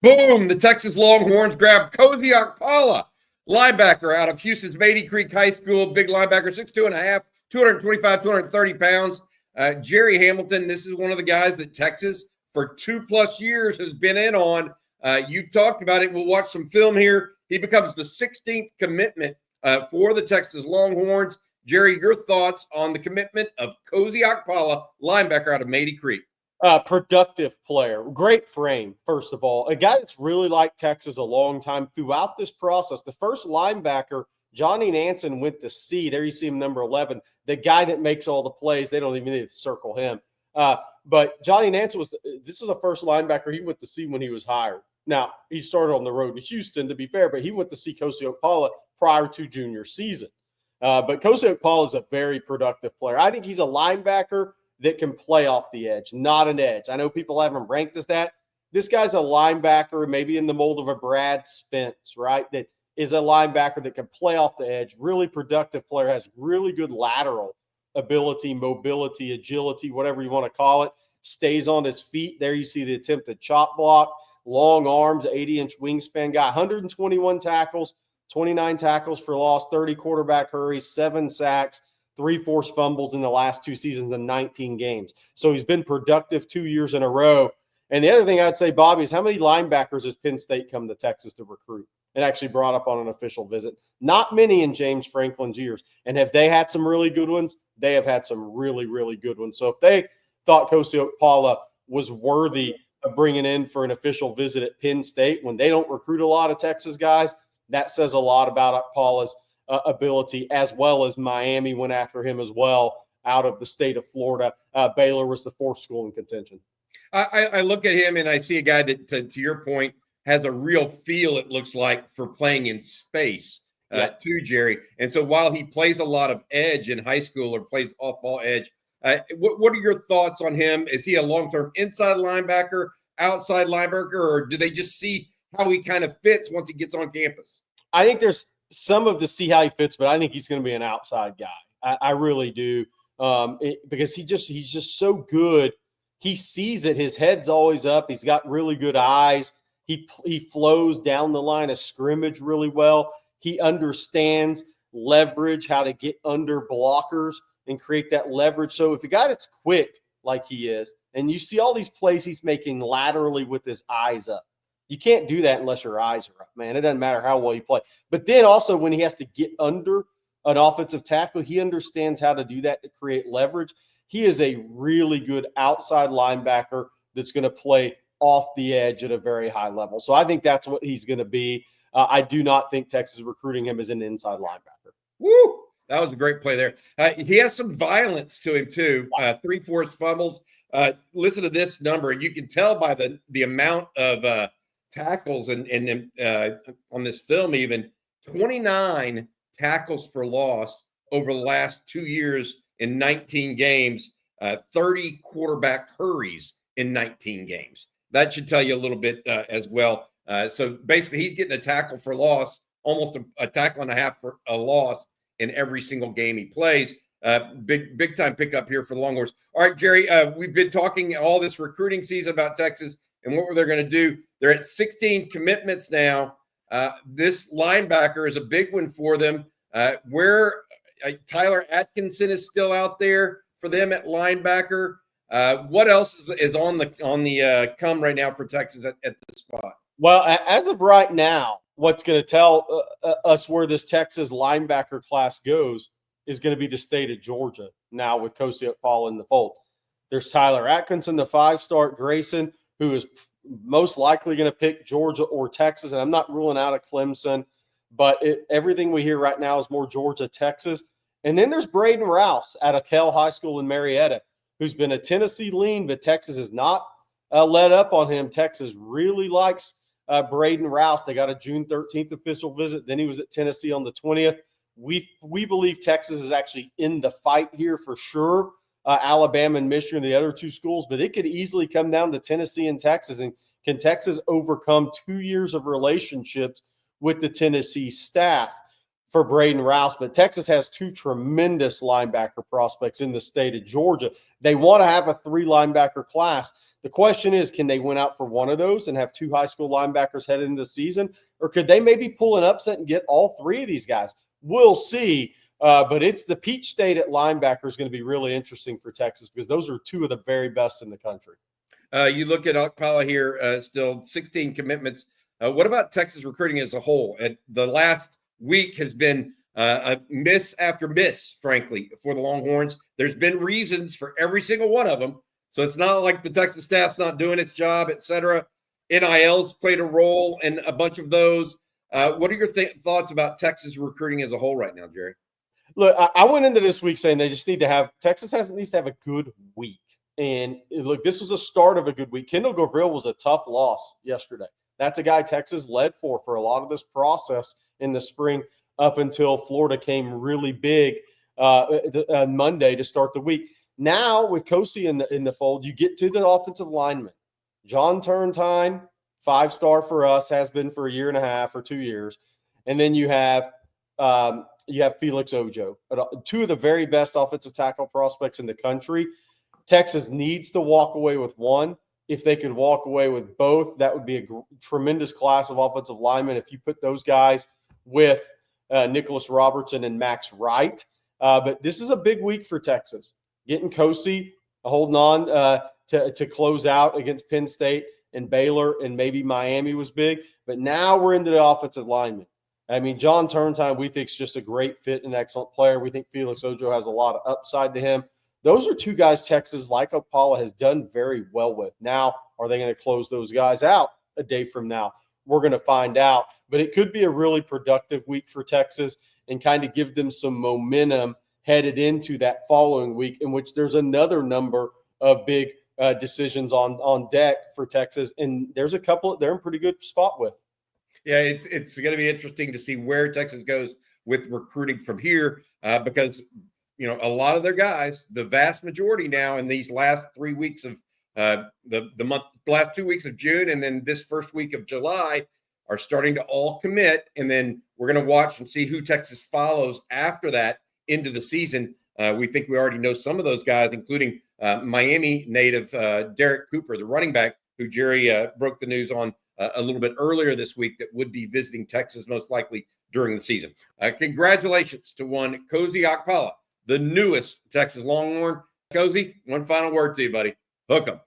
Boom! The Texas Longhorns grab Kosi Okpala, linebacker out of Houston's Beatty Creek High School. Big linebacker, 6'2.5", 225, 230 pounds. Gerry Hamilton, this is one of the guys that Texas for 2+ years has been in on. You've talked about it. We'll watch some film here. He becomes the 16th commitment for the Texas Longhorns. Gerry, your thoughts on the commitment of Kosi Okpala, linebacker out of Beatty Creek? Productive player, great frame, first of all. A guy that's really liked Texas a long time throughout this process. The first linebacker, Johnny Nansen, went to C. There you see him, number 11. The guy that makes all the plays. They don't even need to circle him. But Johnny Nansen this was the first linebacker he went to see when he was hired. Now, he started on the road to Houston, to be fair, but he went to see Kosi Okpala prior to junior season. But Kosi Okpala is a very productive player. I think he's a linebacker that can play off the edge, not an edge. I know people have him ranked as that. This guy's a linebacker, maybe in the mold of a Brad Spence, right? That is a linebacker that can play off the edge, really productive player, has really good lateral ability, mobility, agility, whatever you want to call it, stays on his feet. There you see the attempted chop block, long arms, 80-inch wingspan guy, 121 tackles, 29 tackles for loss, 30 quarterback hurries, 7 sacks, 3 forced fumbles in the last 2 seasons in 19 games. So he's been productive 2 years in a row. And the other thing I'd say, Bobby, is how many linebackers has Penn State come to Texas to recruit and actually brought up on an official visit? Not many in James Franklin's years. And have they had some really good ones? They have had some really, really good ones. So if they thought Kosi Okpala was worthy of bringing in for an official visit at Penn State when they don't recruit a lot of Texas guys, that says a lot about Okpala's ability, as well as Miami went after him as well out of the state of Florida. Baylor was the 4th school in contention. I look at him and I see a guy that, to your point, has a real feel, it looks like, for playing in space too, Gerry. And so while he plays a lot of edge in high school or plays off-ball edge, what are your thoughts on him? Is he a long-term inside linebacker, outside linebacker, or do they just see how he kind of fits once he gets on campus? I think there's some of the see how he fits, but I think he's going to be an outside guy. I really do, because he's just so good. He sees it. His head's always up. He's got really good eyes. He flows down the line of scrimmage really well. He understands leverage, how to get under blockers and create that leverage. So if a guy that's quick like he is, and you see all these plays he's making laterally with his eyes up, you can't do that unless your eyes are up, man. It doesn't matter how well you play. But then also when he has to get under an offensive tackle, he understands how to do that to create leverage. He is a really good outside linebacker that's going to play off the edge at a very high level. So I think that's what he's going to be. I do not think Texas is recruiting him as an inside linebacker. Woo! That was a great play there. He has some violence to him too. 3 forced fumbles. Listen to this number. You can tell by the amount of tackles and on this film, even 29 tackles for loss over the last 2 years in 19 games, 30 quarterback hurries in 19 games. That should tell you a little bit as well. So basically he's getting a tackle for loss, almost a tackle and a half for a loss in every single game he plays. Big time pickup here for the Longhorns. All right, Gerry, we've been talking all this recruiting season about Texas and what they're going to do. They're at 16 commitments now. This linebacker is a big one for them. Where Tyler Atkinson is still out there for them at linebacker. What else is on the come right now for Texas at this spot? Well, as of right now, what's going to tell us where this Texas linebacker class goes is going to be the state of Georgia now with Kosi Okpala in the fold. There's Tyler Atkinson, the 5-star, Grayson, who is most likely going to pick Georgia or Texas, and I'm not ruling out a Clemson, but everything we hear right now is more Georgia, Texas. And then there's Braden Rouse out of Kell High School in Marietta, who's been a Tennessee lean, but Texas has not let up on him. Texas really likes Braden Rouse. They got a June 13th official visit. Then he was at Tennessee on the 20th. We believe Texas is actually in the fight here for sure. Alabama and Michigan, the other 2 schools, but it could easily come down to Tennessee and Texas. And can Texas overcome 2 years of relationships with the Tennessee staff for Braden Rouse? But Texas has 2 tremendous linebacker prospects in the state of Georgia. They want to have a 3 linebacker class. The question is, can they win out for one of those and have two high school linebackers headed into the season? Or could they maybe pull an upset and get all three of these guys? We'll see. But it's the Peach State at linebacker is going to be really interesting for Texas because those are two of the very best in the country. You look at Okpala here, still 16 commitments. What about Texas recruiting as a whole? The last week has been a miss after miss, frankly, for the Longhorns. There's been reasons for every single one of them. So it's not like the Texas staff's not doing its job, et cetera. NIL's played a role in a bunch of those. What are your thoughts about Texas recruiting as a whole right now, Jerry? Look, I went into this week saying they just need to have – Texas needs to have a good week. And, look, this was a start of a good week. Kendall Gavril was a tough loss yesterday. That's a guy Texas led for a lot of this process in the spring up until Florida came really big on Monday to start the week. Now, with Kosi in the fold, you get to the offensive lineman. John Turntine, 5-star for us, has been for a year and a half or 2 years. And then you have Felix Ojo, two of the very best offensive tackle prospects in the country. Texas needs to walk away with one. If they could walk away with both, that would be a tremendous class of offensive linemen if you put those guys with Nicholas Robertson and Max Wright. But this is a big week for Texas. Getting Kosi, holding on to close out against Penn State and Baylor and maybe Miami was big. But now we're into the offensive linemen. I mean, John Turntine, we think is just a great fit and excellent player. We think Felix Ojo has a lot of upside to him. Those are two guys Texas, like Okpala, has done very well with. Now, are they going to close those guys out a day from now? We're going to find out. But it could be a really productive week for Texas and kind of give them some momentum headed into that following week, in which there's another number of big decisions on deck for Texas. And there's a couple they're in pretty good spot with. Yeah, it's going to be interesting to see where Texas goes with recruiting from here because, you know, a lot of their guys, the vast majority now in these last 3 weeks of last 2 weeks of June and then this first week of July are starting to all commit. And then we're going to watch and see who Texas follows after that into the season. We think we already know some of those guys, including Miami native Derek Cooper, the running back, who Jerry broke the news on a little bit earlier this week that would be visiting Texas most likely during the season. Congratulations to one Kosi Okpala, the newest Texas Longhorn. Kosi, one final word to you, buddy. Hook 'em.